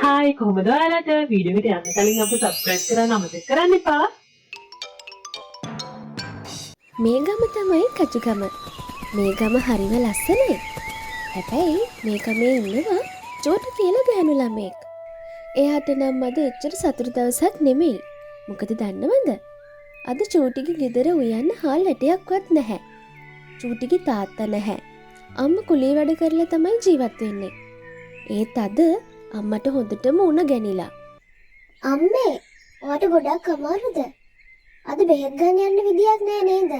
Hi කොහොමද ඔයාලට video එකට යන්න කලින් අපිට සබ්ස්ක්‍රයිබ් කරන්න අමතක කරන්න එපා. මේ ගම තමයි කචුගම. මේ ගම හරිම ලස්සනයි. හැබැයි මේ ගමේ ඉන්නවා චෝටි කියලා ගෑනු ළමෙක්. එයාට නම් අද එච්චර සතුටු දවසක් නෙමෙයි. මොකද දන්නවද? අද චෝටිගේ ගෙදර උයන්න හාල් ඇටයක්වත් නැහැ. චෝටිගේ තාත්තා නැහැ. අම්මා කුලී වැඩ කරලා තමයි ජීවත් වෙන්නේ. ඒත් අද අම්මට හොඳටම උණ ගැනිලා. අම්මේ, ඔයාට ගොඩක් අමාරුද? අද බෙහෙත් ගන්න යන්න විදියක් නෑ නේද?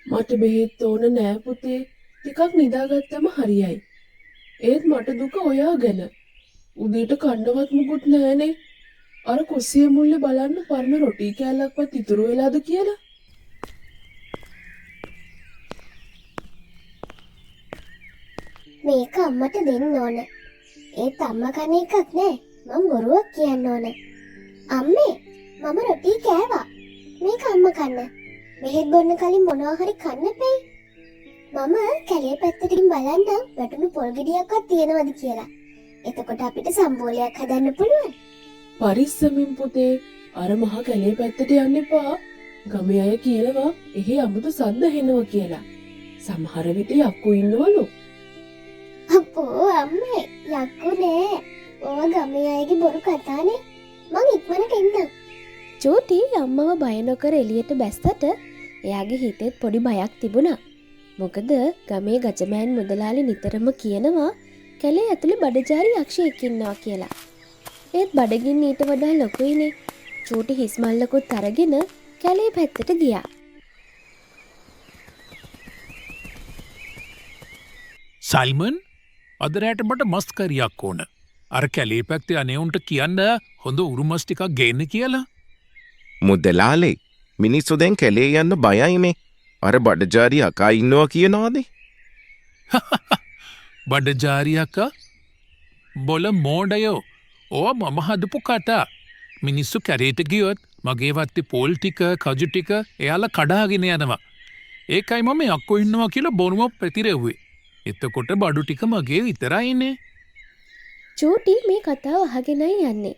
මට බෙහෙත් ඕන නෑ පුතේ. ටිකක් නිදාගත්තම හරියයි. ඒත් මට දුක ඔයා ගැන. උදේට කන්නවත් මුකුත් නෑනේ. අර කුස්සිය මුල්ලේ බලන්න පරණ රොටි කෑල්ලක්වත් ඉතුරු වෙලාද කියලා. මේක අම්මට දෙන්න ඕන. ඒත් අම්මා කන එකක් නෑ. මම බොරුවක් කියන්න ඕන. අම්මේ, මම රොටි කෑවා. මේක අම්මා කන්න. බෙහෙත් බොන්න කලින් මොනවා හරි කන්න එපේ. මම කැලේ පැත්තටින් බලන්න වැටුණු පොල් ගෙඩියක්වත් තියෙනවද කියලා. එතකොට අපිට සම්බෝලයක් හදන්න පුළුවන්. පරිස්සමින් පුතේ. අර මහා කැලේ පැත්තට යන්න එපා. ගමේ අය කියනවා එහි අමුතු සද්ද හෙනවා කියලා. සමහර විට යක්කු ඉන්නවලු. අපෝ අම්මේ, යක්කු නෑ. ඕවා ගමේ අයගේ බොරු කතානේ. මං ඉක්මනට එන්නම්. චෝටි අම්මව බය නොකර එළියට බැස්සට එයාගේ හිතෙත් පොඩි බයක් තිබුණා. මොකද ගමේ ගජමෑන් මුදලාලි නිතරම කියනවා කැලේ ඇතුලේ බඩජාරි යක්ෂයෙක් ඉන්නවා කියලා. ඒත් බඩගින්න ඊට වඩා ලොකුයිනේ. චෝටි හිස් මල්ලකුත් අරගෙන කැලේ පැත්තට ගියා. සයිමන්, අද රැට මට මස් කරියක් ඕන. අර කැලේ පැත්තේ අනේවුන්ට කියන්න හොඳ උරුමස් ටිකක් ගේන්න කියලා. මුදලාලේ, මිනිස්සු දැන් කැලේ යන්න බයයිනේ. අර බඩජාරි අකා ඉන්නවා කියනවානේ. බඩජාරි අක්කා? බොල මෝඩයෝ. ඕවා මම හදපු කතා. මිනිස්සු කැරේට ගියොත් මගේ වත්තේ පෝල් ටික, කජු ටික එයාලා කඩාගෙන යනවා. ඒකයි මම යක්කෝ ඉන්නවා කියලා බොරුම ප්‍රතිරෙව්වේ. එතකොට බඩු ටික මගේ විතරයිනේ. චෝටි මේ කතාව අහගෙනයි යන්නේ.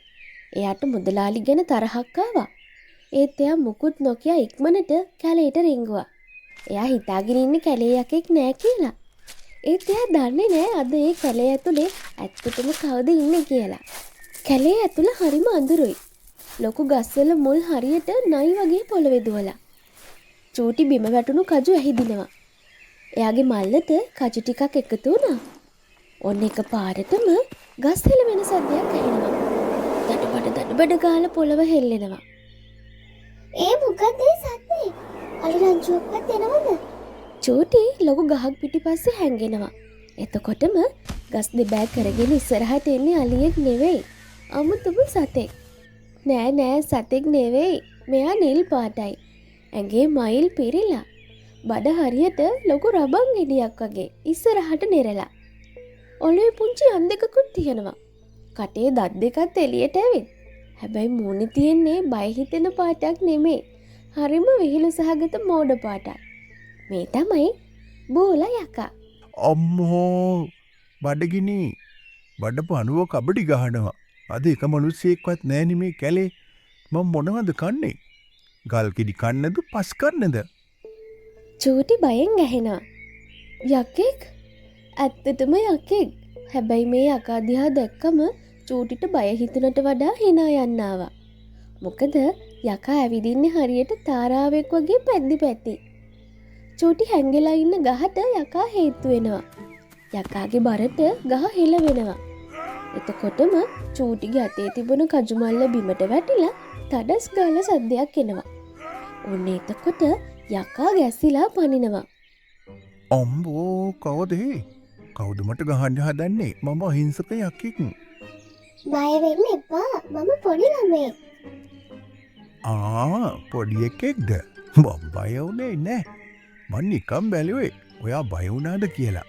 එයාට මුදලාලි ගැන තරහක් ආවා. ඒත් එයා මුකුත් නොකිය ඉක්මනට කැලේට රිංගුවා. එයා හිතාගෙන ඉන්නේ කැලේ යකෙක් නෑ කියලා. ඒත් එයා දන්නේ නෑ අද ඒ කැලේ ඇතුලේ ඇත්තටම කවුද ඉන්නේ කියලා. කැලේ ඇතුළ හරිම අඳුරුයි. ලොකු ගස්වල මුල් හරියට නයි වගේ පොළවේ දුවලා. චෝටි බිම වැටුණු කජු ඇහිදිනවා. එයාගේ මල්ලට කජු ටිකක් එකතු වුණා. ඔන්න එක පාරටම ගස් හෙලවෙන සද්දයක් ඇහෙනවා. දඩබඩ ගාලා පොළව හෙල්ලෙනවා. ඒ මොකද ඒ සද්දේ? අලි රංචුවක්වත් එනවද? චෝටි ලොකු ගහක් පිටිපස්සේ හැංගෙනවා. එතකොටම ගස් දෙබෑ කරගෙන ඉස්සරහට එන්නේ අලියෙක් නෙවෙයි. අමුතුම සතෙක්. නෑ සතෙක් නෙවෙයි. මෙයා නිල් පාටයි. ඇඟේ මයිල් පිරිලා. බඩ හරියට ලොකු රබන් ගෙඩියක් වගේ ඉස්සරහට නෙරලා. ඔළුවේ පුංචි අන් දෙකකුත් තියෙනවා. කටේ දත් දෙකත් එළියට ඇවිත්. හැබැයි මූණේ තියෙන්නේ බය හිතෙන පාටක් නෙමෙයි. හරිම විහිළු සහගත මෝඩ පාටක්. මේ තමයි බෝලා යකා. අම්මෝ, බඩගිනි. බඩ පණුව කබඩි ගහනවා. අද එක මිනිස්සෙක්වත් නැහැ මේ කැලේ. මම මොනවද කන්නේ? ගල් කිඩි කන්නද, පස් කන්නද? චෝටි බයෙන් ඇහෙනවා. යකෙක්? ඇත්තටම යකෙක්. හැබැයි මේ යකා දිහා දැක්කම චෝටිට බය හිතුනට වඩා hina යන්න ආවා. මොකද යකා ඇවිදින්නේ හරියට තාරාවෙක් වගේ පැද්දි. චෝටි හැංගෙලා ඉන්න ගහට යකා හේතු වෙනවා. යකාගේ බරට ගහ හෙල වෙනවා. එතකොටම චෝටිගේ අතේ තිබුණ කජු මල්ල බිමට වැටිලා තඩස් ගාලා සද්දයක් එනවා. ඔන්න එතකොට යකා ගැසිලා පනිනවා. අම්බෝ, කවුද ඒ? කවුද මට ගහන්න හදන්නේ? මම අහිංසක යකෙක්. බය වෙන්න එපා. මම පොඩි ළමෙක්. පොඩි එකෙක්ද? මම බය වුණේ නෑ. මං නිකම් බැලුවේ ඔයා බය වුණාද කියලා.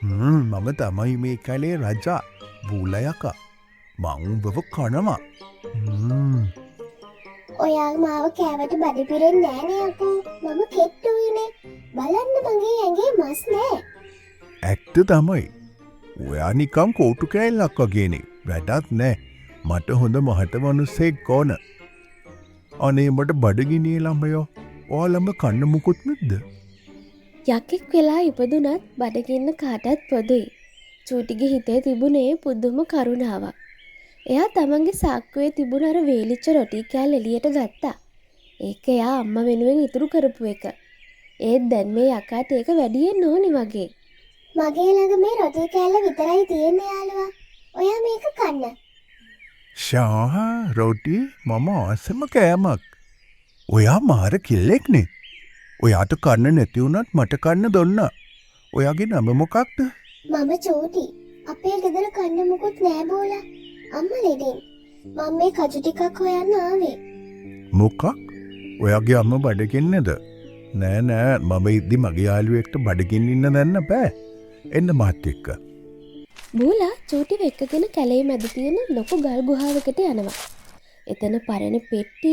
මම තමයි මේ කැලේ රජා, බූලා යකා. මං උඹව කනවා. ඔයා මාව කෑවට බඩ පිරෙන්නේ නෑනේ අකෝ. මම කෙට්ටුයිනේ. බලන්න මගේ ඇඟේ මස් නෑ. ඇත්ත තමයි. ඔයා නිකම් කෝටු කෑල්ලක් වගේනේ වැඩත් නෑ මට හොඳ මහත මනුස්සෙක් ඕන. අනේ මට බඩගිනිය ළමයෝ ඔයාලම කන්න මුකුත් නැද්ද? යකෙක් වෙලා ඉපදුනත් බඩගින්න කාටත් පොදුයි. චූටිගේ හිතේ තිබුණේ පුදුම කරුණාවක්. එයා තමන්ගේ සාක්කුවේ තිබුණ අර වේලිච්ච රොටි කෑල්ල එළියට ගත්තා. ඒක එයා අම්මා වෙනුවෙන් ඉතුරු කරපු එක. ඒත් දැන් මේ යකාට ඒක වැඩියෙන් ඕනි වගේ. මගේ ළඟ මේ රොටි කෑල්ල විතරයි තියෙන්නේ යාළුවා. ඔයා මේක කන්න. ෂාහා රොටි මම ආසම කෑමක්. ඔයා මාර කිල්ලෙක්නේ. ඔයාට කන්න නැති වුණත් මට කන්න දුන්න. ඔයාගේ නම මොකක්ද? මම චූටි. අපේ ගෙදර කන්න මුකුත් නෑ බෝලා. අම්මා ලෙඩින්. මම මේ කජු ටිකක් හොයන්න ආවේ. මොකක්? ඔයාගේ අම්ම බඩගින්නද? නෑ නෑ මම ඉද්දි මගේ යාළුවෙක්ට බඩගින්න ඉන්න දන්න බෑ. එන්න මාත් එක්ක. බූලා චූටිව එක්කගෙන කැලේ මැද තියෙන ලොකු ගල් ගුහාවකට යනවා. එතන පරණ පෙට්ටි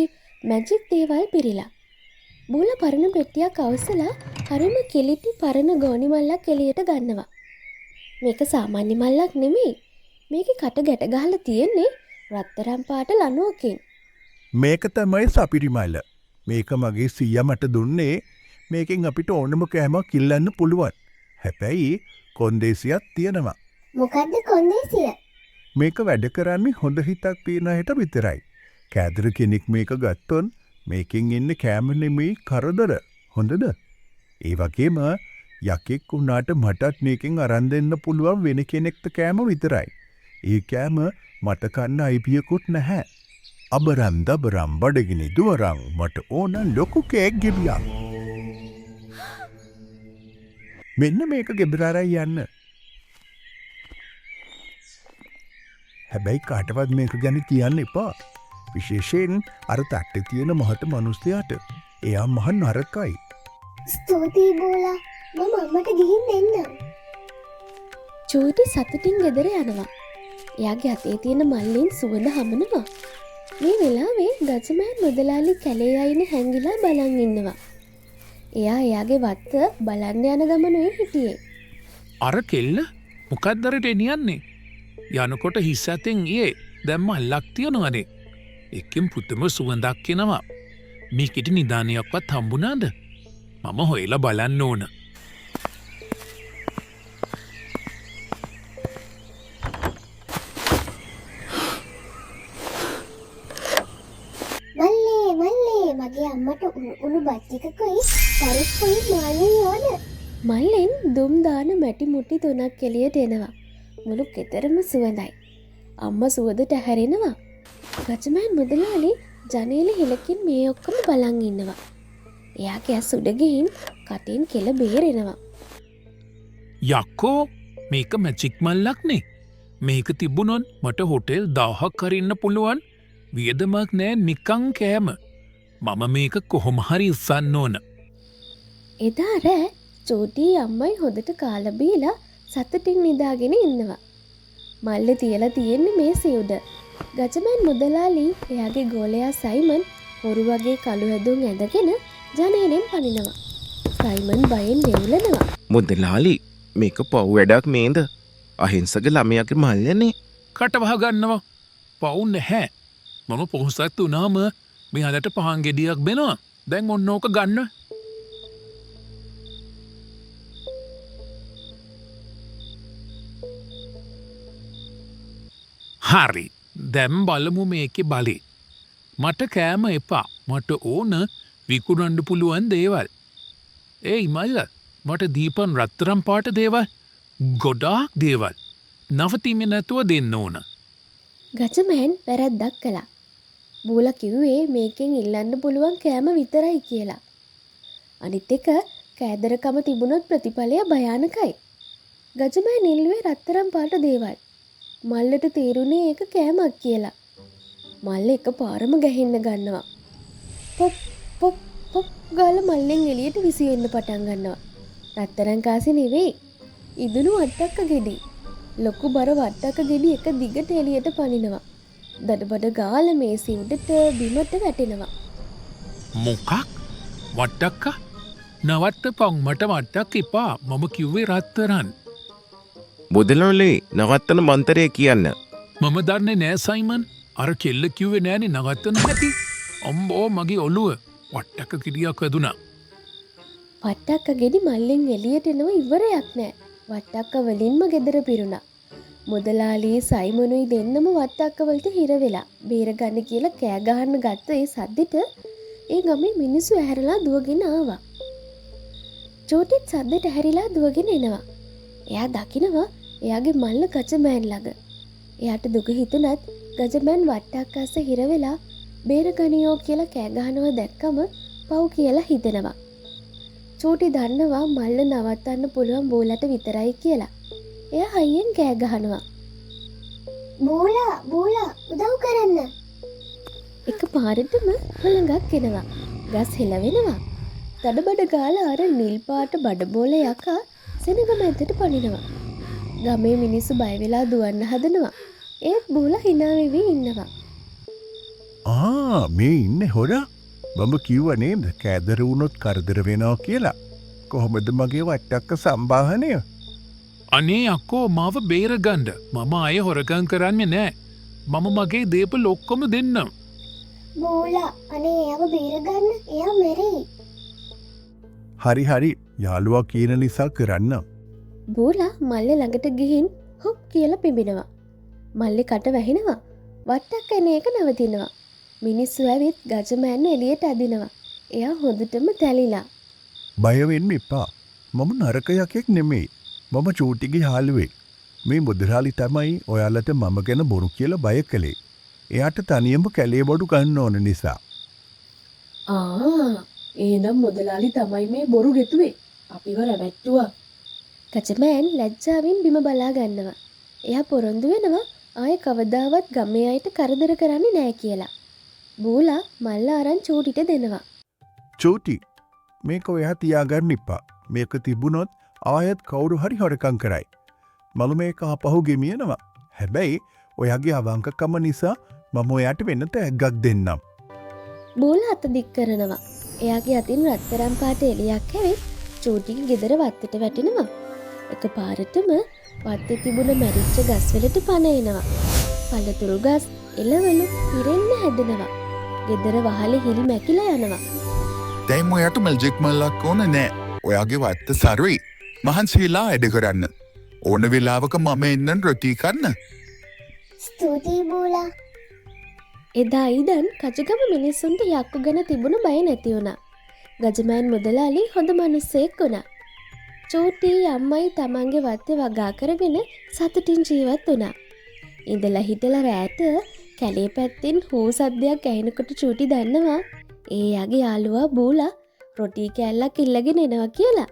මැජික් දේවල් පිරීලා. බූලා පරණ පෙට්ටියක් අවසලා හරිම කිලිටි පරණ ගෝනි මල්ලක් එළියට ගන්නවා. මේක සාමාන්‍ය මල්ලක් නෙමෙයි. මේකේ කට ගැට ගහලා තියෙන්නේ රත්තරන් පාට ලණුවකින්. මේක තමයි සපිරි මල. මේක මගේ සීයා මට දුන්නේ. මේකෙන් අපිට ඕනම කෑමක් ඉල්ලන්න පුළුවන්. හැබැයි කොන්දේසියක් තියෙනවා. මොකද්ද කොන්දේසිය? මේක වැඩ කරන්නේ හොඳ හිතක් තියෙන අයට විතරයි. කෑදර කෙනෙක් මේක ගත්තොත් මේකෙන් එන්නේ කෑම නෙමෙයි කරදර. හොඳද? ඒ වගේම යකෙක් වුණාට මටත් මේකෙන් අරන් දෙන්න පුළුවන් වෙන කෙනෙක්ට කෑම විතරයි. ඒ කෑම මට කන්න අයිතියකුත් නැහැ. අබරම් දබරම් බඩගිනි දුවරම් මට ඕන ලොකු කේක් ගෙඩියක්. මෙන්න මේක ගෙදර අරන් යන්න. හැබැයි කාටවත් මේක ගැන කියන්න එපා. විශේෂයෙන් අර තට්ටේ තියෙන මහත මනුස්සයාට. එයා මහ නරකයි. ස්තුතියි බෝලා. මම අම්මට ගිහින් දෙන්නම්. චූටි සතුටින් ගෙදර යනවා. එයාගේ අතේ තියෙන මල්ලෙන් සුවඳ හමනවා. මේ වෙලාවේ ගජමෑන් මුදලාලි කැලේ අයිනේ හැංගිලා බලන් ඉන්නවා. එයා එයාගේ වත්ත බලන්න යන ගමනේ හිටියේ. අර කෙල්ල මොකක්දරට එනියන්නේ යනකොට හිස් ඇතෙන් ඒ දැම්ම අල්ලක් තියනවනේ එක්කෙන් පුතම සුවඳක් කෙනවා මේකට නිධානයක්වත් හම්බුනාද මම හොයලා බලන්න ඕන. මල්ලේ මගේ අම්මට උණු බත් එකකුයි පරිප්පුයි මාළුයි ඕන. මල්ලෙන් දුම් දාන මැටි මුට්ටි 3ක් එළියට එනවා. මුළු කෙතරම සුවඳයි. අම්මා සුවඳට හැරෙනවා. ගජමෑන් මුදලාලි ජනේල හිලකින් මේ ඔක්කොම බලන් ඉන්නවා. එයාගේ ඇස් උඩ ගිහින් කටින් කෙල බේරෙනවා. යක්කෝ මේක මැජික් මල්ලක්නේ මේක තිබුණොත් මට හොටෙල් 1000ක් කරින්න පුළුවන් වියදමක් නෑ නිකං කෑම මම මේක කොහොම හරි ඉස්සන්න ඕන. එදා රෑ චූටි අම්මයි හොඳට කාලා බීලා සතුටින් නිදාගෙන ඉන්නවා. මල්ල තියලා තියෙන්නේ මේසෙ උඩ. ගජමෑන් මුදලාලි එයාගේ ගෝලයා සයිමන් හොරු වගේ කළු හැදුම් ඇඳගෙන ජනේලෙන් පනිනවා. සයිමන් බයෙන් වෙවුලනවා. මුදලාලි මේක පව් වැඩක් මේද? අහිංසක ළමයාගේ මල්ලනේ. කටවහ ගන්නවා පවුන් නැහැ මම පොහොසත් වුණාම මෙයාලට පහන් ගෙඩියක් බෙනවා දැන් ඔන්න ඕක ගන්න. හරි දැම් බලමු මේකෙ බලි මට කෑම එපා මට ඕන විකුණන්ඩ පුළුවන් දේවල්. ඒයි මල්ල මට දීපන් රත්තරම් පාට දේවල් ගොඩාක් දේවල් නවතීම නැතුව දෙන්න ඕන. ගජමෑන් වැරැද්දක් කළා. බූල කිව්වේ මේකෙන් ඉල්ලන්න පුළුවන් කෑම විතරයි කියලා. අනිත් එක කෑදරකම තිබුණොත් ප්‍රතිඵලය භයානකයි. ගජමෑන් ඉල්ලුවේ රත්තරම් පාට දේවල්. මල්ලට තේරුණේ ඒක කෑමක් කියලා. මල්ල එක පාරම ගැහෙන්න ගන්නවා. පොප් පොප් පොප් ගාල මල්ලෙන් එළියට විසිවෙන්න පටන් ගන්නවා. රත්තරන් කාසි නෙවෙයි. ඉදුණු වට්ටක්ක ගෙඩි. ලොකු බර වට්ටක්ක ගෙඩි එක දිගට එළියට පනිනවා. දඩබඩ ගාල මේසෙ උඩට බිමට වැටෙනවා. මොකක් වට්ටක්ක නවත්ත පං මට වට්ටක් එපා මම කිව්වේ රත්තරන්. මුදලොලේ නවත්තන මන්තරය කියන්න. මම දන්නේ නෑ සයිමන් අර කෙල්ල කිව්වේ නෑනේ නවත්තන හැටි. අම්බෝ මගේ ඔළුව වට්ටක කිරියක් වැදුනා. වට්ටක්ක ගෙඩි මල්ලෙන් එළියට එනව ඉවරයක් නෑ. වට්ටක්ක වලින්ම ගෙදර පිරුණා. මුදලාලී සයිමනුයි දෙන්නම වට්ටක්ක වලට හිර වෙලා බේරගන්න කියලා කෑ ගහන්න ගත්ත ඒ සද්දෙට ඒ ගමේ මිනිස්සු ඇහැරලා දුවගෙන ආවා. චෝටිත් සද්දෙට ඇහැරිලා දුවගෙන එනවා. එයා දකිනවා එයාගේ මල්ල ගජමෑන් ළඟ. එයාට දුක හිතුණත් ගජමෑන් වට්ටක්ක අස්සේ හිර වෙලා බේරගනියෝ කියලා කෑ ගහනවා දැක්කම පව් කියලා හිතෙනවා. චෝටි දන්නවා මල්ල නවත්තන්න පුළුවන් බෝලට විතරයි කියලා. එයා හයියෙන් කෑ ගහනවා. බෝලා උදව් කරන්න. එක පාරටම හොළඟක් එනවා. ගස් හෙලවෙනවා. තඩබඩ ගාලා අර නිල් පාට බඩබෝල යකා සෙනග මැද්දට පනිනවා. ගමේ මිනිස්සු බය වෙලා දුවන්න හදනවා. ඒත් බෝලා hina වෙවි ඉන්නවා. මේ ඉන්නේ හොරා. මම කිව්ව නේද කෑදර වුණොත් කරදර වෙනවා කියලා. කොහොමද මගේ වට්ටක්ක සම්බාහනය? අනේ අක්කෝ මාව බේරගණ්ඩ මම අය හොරකං කරන්න නෑ. මම මගේ දේපල් ඔක්කොම දෙන්නම්. බෝලා අනේ එයාව බේරගන්න එයා මැරෙයි. හරි යාළුවා කියන නිසා කරන්න. බෝලා මල්ලෙ ළඟට ගිහින් හොප් කියලා පිඹිනවා. මල්ලෙ කට වැහෙනවා. වට්ටක්ක එන එක නවතිනවා. මිනිස්සු ඇවිත් ගජමෑන්න එළියට ඇදිනවා. එයා හොඳටම තැලිලා. බය වෙන්න එපා. මම නරක යකෙක් නෙමෙයි. මම චූටිගේ යාළුවෙක්. මේ මුදලාලි තමයි ඔයාලට මම ගැන බොරු කියලා බය කළේ. එයාට තනියම කැලේ බඩු ගන්න ඕන නිසා. ඒනම් මුදලාලි තමයි මේ බොරු ගෙතුවේ. අපිව රැවැට්ටුවා. ගජමෑන් ලැජ්ජාවෙන් බිම බලා ගන්නවා. එයා පොරොන්දු වෙනවා ආයෙ කවදාවත් ගමේ අයට කරදර කරන්නේ නෑ කියලා. බෝලා මල්ල අරන් චූටිට දෙනවා. චූටි මේක ඔයා තියාගන්න එපා. මේක තිබුණොත් ආයෙත් කවුරු හරි හොරකම් කරයි. මම මේක ආපහු ගෙමියනවා. හැබැයි ඔයාගේ අවංකකම නිසා මම ඔයාට වෙන තෑග්ගක් දෙන්නම්. බෝලා අත දික් කරනවා. එයාගේ අතින් රත්තරන් පාට එළියක් හැවෙත් චූටිගේ ගෙදර වත්තට වැටෙනවා. එක පාරටම වත්තේ තිබුණ මැරිච්ච ගස්වලට පණ එනවා. පළතුරු ගස් එළවලු හිරෙන්න හැදෙනවා. ගෙදර වහලේ හිල් මැකිලා යනවා. දැන් ඔයාට මැජික් මල්ලක් ඕන නෑ. ඔයාගේ වත්ත සරුයි. මහන්සිලා වැඩ කරන්න. ඕන වෙලාවක මම එන්නන් රොටී කන්න. ස්තුතියි බෝලා. එදා ඉදන් කජගම මිනිස්සුන්ට යක්කු ගැන තිබුණ බය නැති වුණා. ගජමෑන් මුදලාලි හොඳ මිනිස්සෙක් වුණා. චූටි අම්මයි තමන්ගේ වත්තේ වගා කරගෙන සතුටින් ජීවත් වුණා. ඉඳලා හිටලා රැට කැලේ පැත්තෙන් හූ සද්දයක් ඇහෙනකොට චූටි දන්නවා ඒ යාගේ යාළුවා බෝලා රොටී කෑල්ලක් ඉල්ලගෙන එනවා කියලා.